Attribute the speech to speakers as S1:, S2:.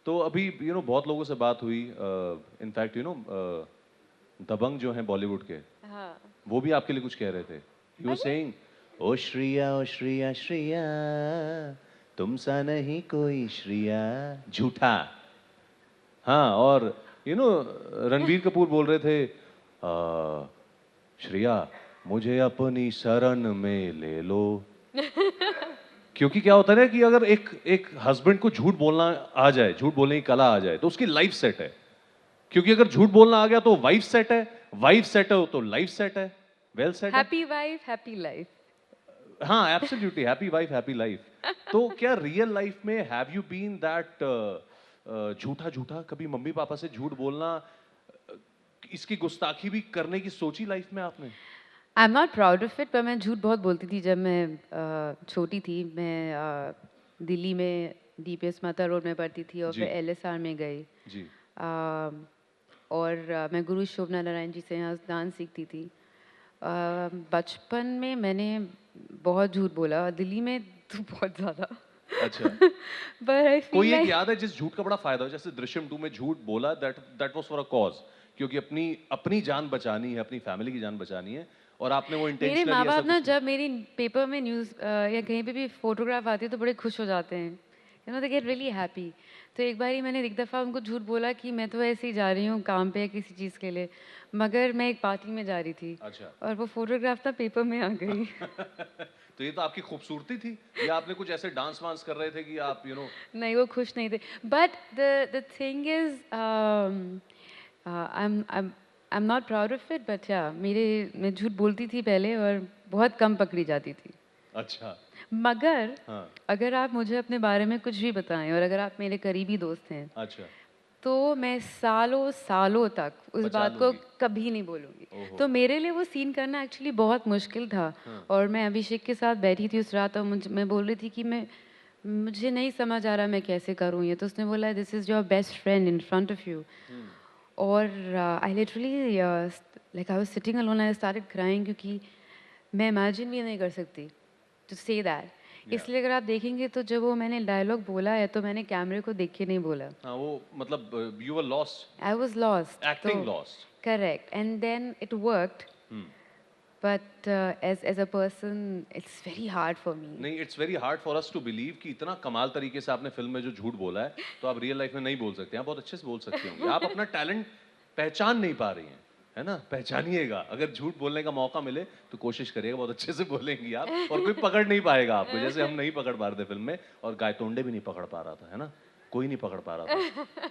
S1: तो अभी बहुत लोगों से बात हुई, इनफैक्ट दबंग जो हैं बॉलीवुड के,
S2: हाँ।
S1: वो भी आपके लिए कुछ कह रहे थे। यू वर
S2: अरे!
S1: सेइंग, ओ श्रिया, ओ श्रिया श्रिया, तुम सा नहीं कोई श्रिया। झूठा। हाँ, और रणबीर कपूर बोल रहे थे, श्रिया मुझे अपनी शरण में ले लो। क्योंकि क्या होता है ना कि अगर एक एक हस्बैंड को झूठ बोलना आ जाए, झूठ बोलने की कला आ जाए, तो उसकी लाइफ सेट है। क्योंकि अगर झूठ बोलना आ गया तो वाइफ सेट है, वाइफ सेट है तो लाइफ सेट है। वेल सेट है।
S2: Happy wife, happy life.
S1: हाँ, absolutely, happy wife happy life. तो क्या रियल लाइफ में हैव यू बीन दैट झूठा झूठा, कभी मम्मी पापा से झूठ बोलना, अ, इसकी गुस्ताखी भी करने की सोची लाइफ में आपने?
S2: I am not proud of it, पर मैं झूठ बहुत बोलती थी जब मैं छोटी थी। मैं दिल्ली में डीपीएस माता रोड में पढ़ती थी और फिर
S1: जी।
S2: एलएसआर में गई।
S1: जी।
S2: और मैं गुरु शोभना नारायण जी से यहाँ डांस सीखती थी। बचपन में मैंने बहुत झूठ बोला, दिल्ली में तो बहुत ज़्यादा।
S1: अच्छा।
S2: पर आई फील
S1: कोई एक
S2: लाइक
S1: याद है जिस झूठ का बड़ा फायदा हो, जैसे दृश्यम 2 में झूठ बोला, that that was for a cause, क्योंकि अपनी अपनी जान बचानी है, अपनी फैमिली की जान बचानी है, और आपने वो
S2: मेरे
S1: इंटेंशनली
S2: माँ
S1: ऐसा
S2: बाप ना
S1: कुछ नहीं।
S2: जब मेरी पेपर में न्यूज़ या कहीं पे भी फोटोग्राफ आती है तो बड़े खुश हो जाते हैं। They get really happy. तो एक बार ही मैंने एक दफ़ा उनको झूठ बोला कि मैं तो ऐसे ही जा रही हूँ काम पे या किसी चीज़ के लिए, मगर मैं एक पार्टी में जा रही थी
S1: अच्छा।
S2: और वो फोटोग्राफ ना पेपर में आ गई।
S1: तो ये तो आपकी खूबसूरती थी, या आपने कुछ ऐसे डांस वांस कर रहे थे कि आप
S2: नहीं, वो खुश नहीं थे। But the thing is I am not proud of it, but या मैं झूठ बोलती थी पहले और बहुत कम पकड़ी जाती थी।
S1: अच्छा।
S2: मगर
S1: हाँ।
S2: अगर आप मुझे अपने बारे में कुछ भी बताएँ और अगर आप मेरे करीबी दोस्त हैं,
S1: अच्छा।
S2: तो मैं सालों-सालों तक उस
S1: बचा
S2: बात को
S1: लूंगी।
S2: कभी नहीं बोलूँगी।
S1: ओहो।
S2: तो मेरे लिए वो सीन करना एक्चुअली बहुत मुश्किल था।
S1: हाँ।
S2: और मैं अभिषेक के साथ बैठी थी उस रात और मैं बोल रही थी कि मुझे नहीं समझ आ रहा मैं कैसे करूँ ये। तो उसने बोला, this is your best friend in front of you.
S1: Hmm.
S2: और I literally like I was sitting alone, I started crying, क्योंकि मैं इमेजिन भी नहीं कर सकती टू से दैट।
S1: या।
S2: इसलिए अगर आप देखेंगे तो जब वो मैंने डायलॉग बोला है तो मैंने कैमरे को देख के नहीं बोला।
S1: हाँ, वो मतलब you were lost,
S2: I was lost. तो
S1: acting lost.
S2: Correct, and then it worked.
S1: Hmm.
S2: But as a person it's very hard for me.
S1: नहीं, it's very hard for us to believe कि इतना कमाल तरीके से आपने फिल्म में जो झूठ बोला है, तो आप रियल लाइफ में नहीं बोल सकते। आप बहुत अच्छे से बोल सकती होंगी। आप अपना टैलेंट पहचान नहीं पा रही हैं, है ना? पहचानिएगा। अगर झूठ बोलने का मौका मिले तो कोशिश करिएगा, बहुत अच्छे से बोलेंगी आप, और कोई पकड़ नहीं पाएगा आपको, जैसे हम नहीं पकड़ पा रहे थे फिल्म में, और गायतोंडे भी नहीं पकड़ पा रहा था, है ना? कोई नहीं पकड़ पा रहा था।